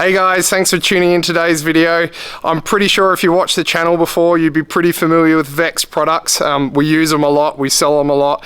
Hey guys, thanks for tuning in today's video. I'm pretty sure if you watched the channel before, you'd be pretty familiar with Vexed products. We use them a lot, we sell them a lot.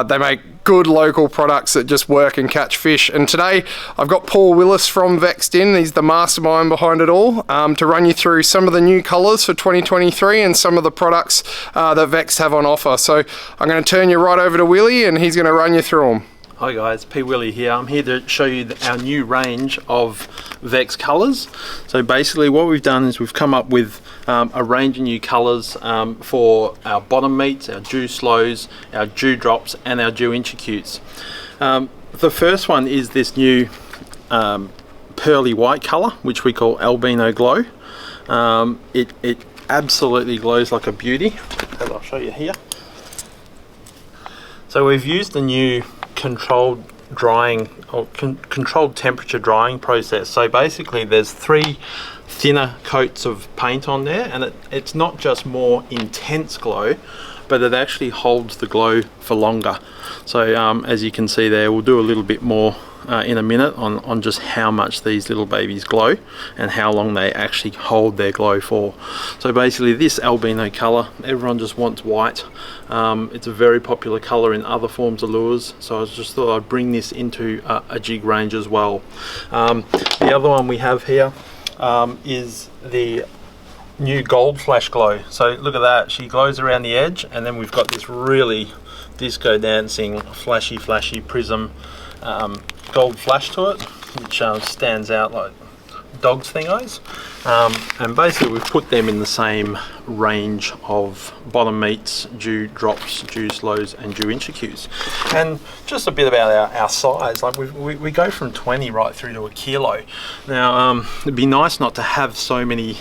They make good local products that just work and catch fish. And today I've got Paul Willis from Vexed In, he's the mastermind behind it all, to run you through some of the new colors for 2023 and some of the products that Vexed have on offer. So I'm going to turn you right over to Willie and he's going to run you through them. Hi guys, P. Willie here. I'm here to show you our new range of Vexed colours. So basically what we've done is we've come up with a range of new colours for our bottom meats, our Dhu Slows, our Dhu Drops and our Dhu Inchikus. The first one is this new pearly white colour, which we call Albino Glow. It absolutely glows like a beauty, as I'll show you here. So we've used the new controlled drying or controlled temperature drying process. So basically there's 3 thinner coats of paint on there, and it's not just more intense glow, but it actually holds the glow for longer. So as you can see there, we'll do a little bit more in a minute on just how much these little babies glow and how long they actually hold their glow for. So basically this albino color, everyone just wants white. It's a very popular color in other forms of lures, so I just thought I'd bring this into a jig range as well. The other one we have here is the new gold flash glow. So look at that, she glows around the edge, and then we've got this really disco dancing flashy prism gold flash to it, which stands out like dog's thingos. And basically we've put them in the same range of bottom meats, Dhu Drops, Dhu Slows and Dhu Inchikus. And just a bit about our size, like we go from 20 right through to a kilo. Now it'd be nice not to have so many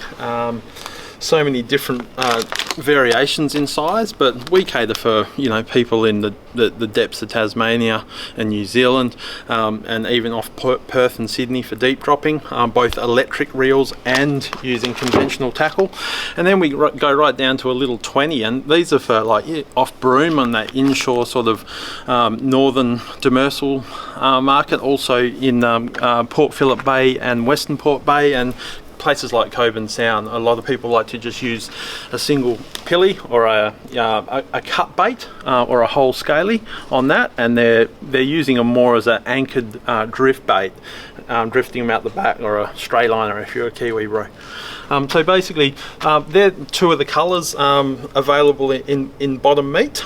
different variations in size, but we cater for, you know, people in the depths of Tasmania and New Zealand, and even off Perth and Sydney for deep dropping, both electric reels and using conventional tackle. And then we go right down to a little 20, and these are for like off Broome on that inshore sort of northern demersal market, also in Port Phillip Bay and Western Port Bay and places like Coburn Sound. A lot of people like to just use a single pilly or a cut bait or a whole scaly on that, and they're using them more as an anchored drift bait, drifting them out the back, or a stray liner if you're a Kiwi bro. So basically they're 2 of the colours available in bottom meat.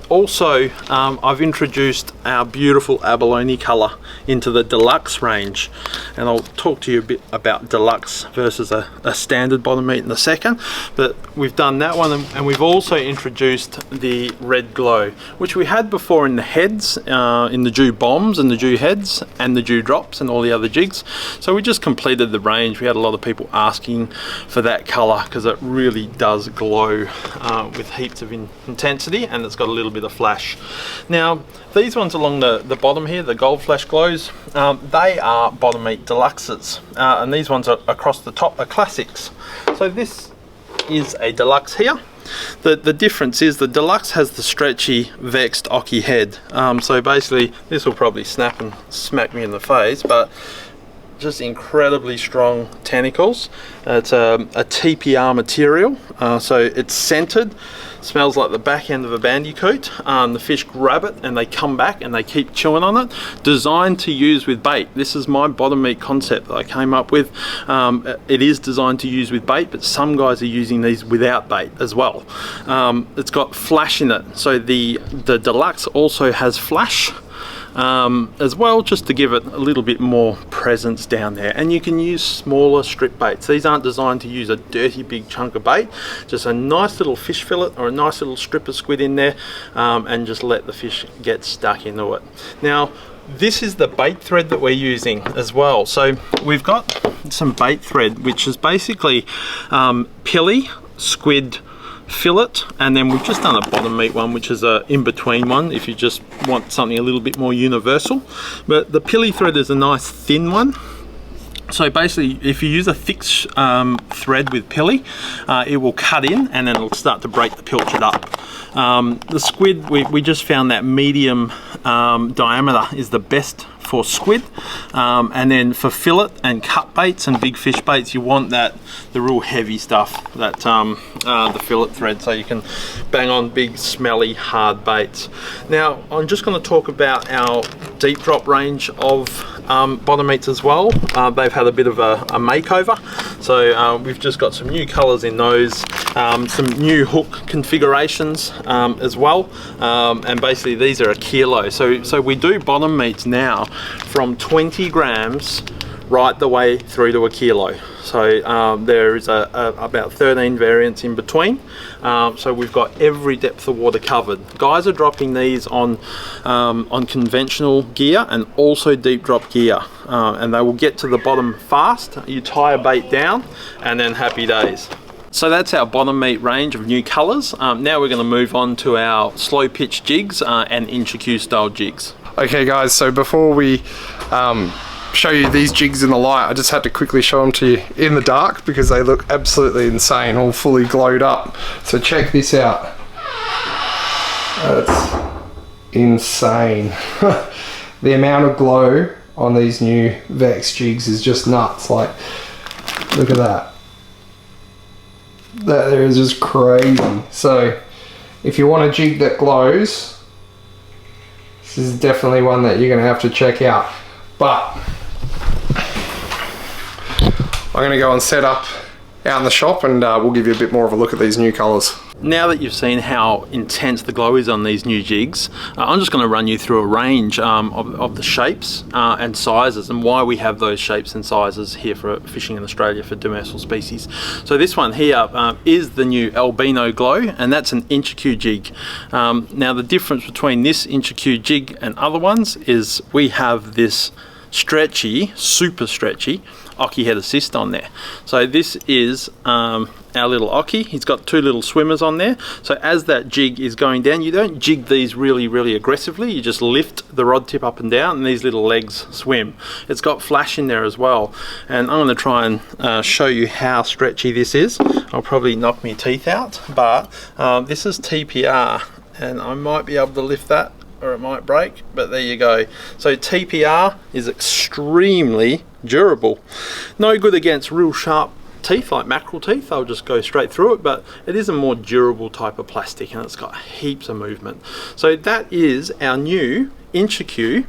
Also I've introduced our beautiful abalone colour into the deluxe range, and I'll talk to you a bit about deluxe versus a standard bottom meat in a second, but we've done that one, and we've also introduced the red glow, which we had before in the heads, in the Dhu bombs and the Dhu heads and the Dhu drops and all the other jigs. So we just completed the range. We had a lot of people asking for that color because it really does glow with heaps of intensity, and it's got a little bit of flash. Now these ones along the bottom here, the gold flash glows, they are bottom meat deluxes, and these ones are across the top are classics. So this is a deluxe here. The difference is the deluxe has the stretchy Vexed Oki head. So basically this will probably snap and smack me in the face, but just incredibly strong tentacles. It's a TPR material, so it's scented, smells like the back end of a bandicoot. The fish grab it and they come back and they keep chewing on it. Designed to use with bait. This is my bottom meat concept that I came up with. It is designed to use with bait, but some guys are using these without bait as well. It's got flash in it, so the deluxe also has flash as well, just to give it a little bit more presence down there. And you can use smaller strip baits. These aren't designed to use a dirty big chunk of bait, just a nice little fish fillet or a nice little strip of squid in there, and just let the fish get stuck into it. Now this is the bait thread that we're using as well. So we've got some bait thread, which is basically pilly, squid, fillet, and then we've just done a bottom meat one, which is a in-between one if you just want something a little bit more universal. But the pilly thread is a nice thin one. So basically if you use a thick thread with pilly, it will cut in and then it'll start to break the pilchard up. The squid, we just found that medium diameter is the best for squid, and then for fillet and cut baits and big fish baits, you want the real heavy stuff, that the fillet thread, so you can bang on big smelly hard baits. Now I'm just going to talk about our deep drop range of bottom meats as well. They've had a bit of a makeover, so we've just got some new colors in those, some new hook configurations as well, and basically these are a kilo. So we do bottom meats now from 20 grams right the way through to a kilo. So there is about 13 variants in between. So we've got every depth of water covered. Guys are dropping these on conventional gear and also deep drop gear, and they will get to the bottom fast. You tie a bait down and then happy days. So that's our bottom meat range of new colours. Now we're going to move on to our slow pitch jigs and Inchiku style jigs. Okay guys, so before we show you these jigs in the light, I just had to quickly show them to you in the dark because they look absolutely insane, all fully glowed up. So check this out. That's insane. The amount of glow on these new Vexed jigs is just nuts. Like, look at that. That there is just crazy. So if you want a jig that glows, this is definitely one that you're going to have to check out. But I'm going to go and set up out in the shop, and we'll give you a bit more of a look at these new colours. Now that you've seen how intense the glow is on these new jigs, I'm just going to run you through a range of the shapes and sizes, and why we have those shapes and sizes here for fishing in Australia for demersal species. So this one here is the new albino glow, and that's an Inchiku jig. Now the difference between this Inchiku jig and other ones is we have this stretchy, super stretchy Oki head assist on there. So this is our little Oki. He's got two little swimmers on there. So as that jig is going down, you don't jig these really aggressively. You just lift the rod tip up and down, and these little legs swim. It's got flash in there as well. And I'm going to try and show you how stretchy this is. I'll probably knock my teeth out, but this is TPR, and I might be able to lift that, or it might break, but there you go. So TPR is extremely durable. No good against real sharp teeth like mackerel teeth, they'll just go straight through it, but it is a more durable type of plastic, and it's got heaps of movement. So that is our new Inchiku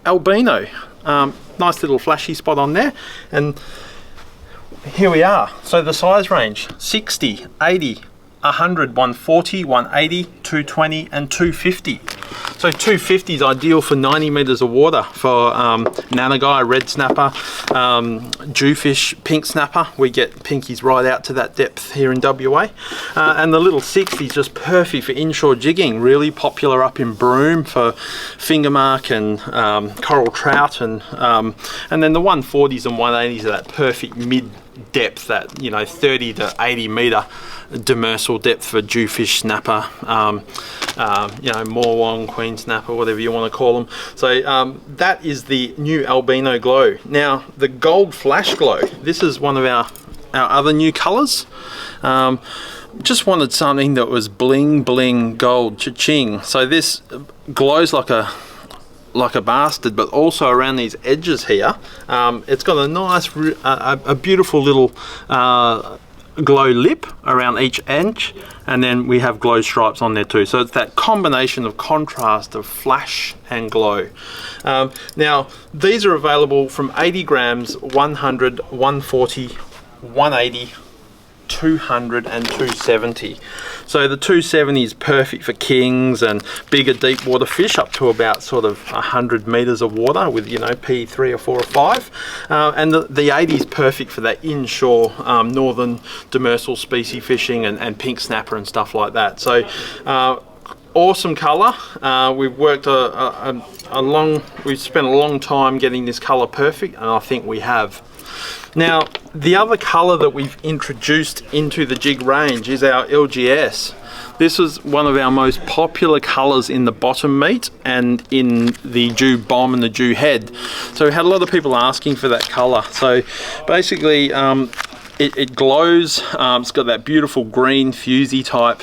albino. Nice little flashy spot on there, and here we are. So the size range: 60, 80, 100, 140, 180, 220 and 250. So 250 is ideal for 90 meters of water for nanagai, red snapper, jewfish, pink snapper. We get pinkies right out to that depth here in WA. And the little 60 is just perfect for inshore jigging, really popular up in Broome for fingermark and coral trout, and then the 140s and 180s are that perfect mid depth, that 30 to 80 meter demersal depth for jewfish, snapper, morwong, queen snapper, whatever you want to call them. So that is the new albino glow. Now the gold flash glow, this is one of our other new colors. Just wanted something that was bling bling gold, cha-ching. So this glows like a bastard, but also around these edges here, it's got a nice, a beautiful little glow lip around each edge, and then we have glow stripes on there too. So it's that combination of contrast of flash and glow. Now these are available from 80 grams, 100, 140, 180, 200 and 270. So the 270 is perfect for kings and bigger deep water fish up to about sort of 100 meters of water with P3 or 4 or 5, and the 80 is perfect for that inshore northern demersal species fishing and pink snapper and stuff like that. So awesome color. We've worked we've spent a long time getting this color perfect, and I think we have. Now the other color that we've introduced into the jig range is our LGS. This is one of our most popular colors in the bottom meat and in the Jew bomb and the Jew head. So we had a lot of people asking for that color. So basically it glows. It's got that beautiful green fusey type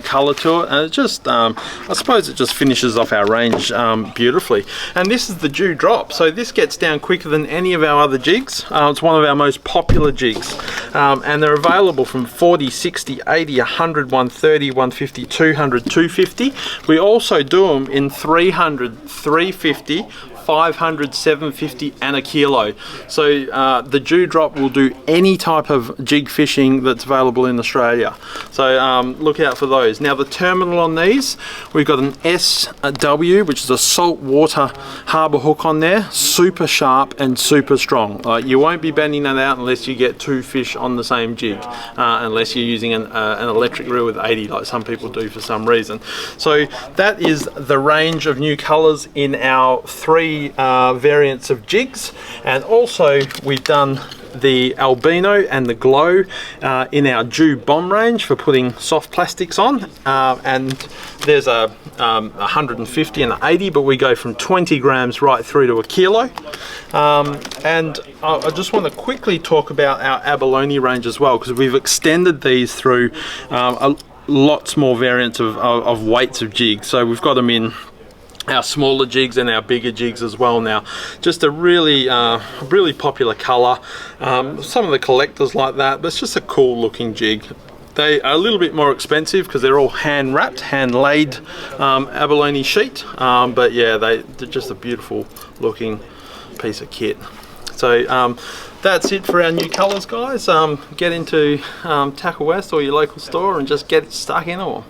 colour to it, and it just I suppose it just finishes off our range beautifully. And this is the Dhu Drop, so this gets down quicker than any of our other jigs. It's one of our most popular jigs, and they're available from 40, 60, 80, 100, 130, 150, 200, 250. We also do them in 300, 350, 500, 750 and a kilo. So the Dhu Drop will do any type of jig fishing that's available in Australia. So look out for those. Now the terminal on these, we've got an SW, which is a saltwater harbour hook on there, super sharp and super strong. You won't be bending that out unless you get 2 fish on the same jig, unless you're using an electric reel with 80 like some people do for some reason. So that is the range of new colours in our 3 variants of jigs, and also we've done the albino and the glow in our Dhu bomb range for putting soft plastics on, and there's a 150 and an 80, but we go from 20 grams right through to a kilo. And I just want to quickly talk about our abalone range as well, because we've extended these through lots more variants of weights of jigs. So we've got them in our smaller jigs and our bigger jigs as well now. Just a really really popular colour. Some of the collectors like that, but it's just a cool looking jig. They are a little bit more expensive because they're all hand wrapped, hand laid abalone sheet, but yeah, they're just a beautiful looking piece of kit. So that's it for our new colours, guys. Get into TackleWest or your local store and just get stuck in them.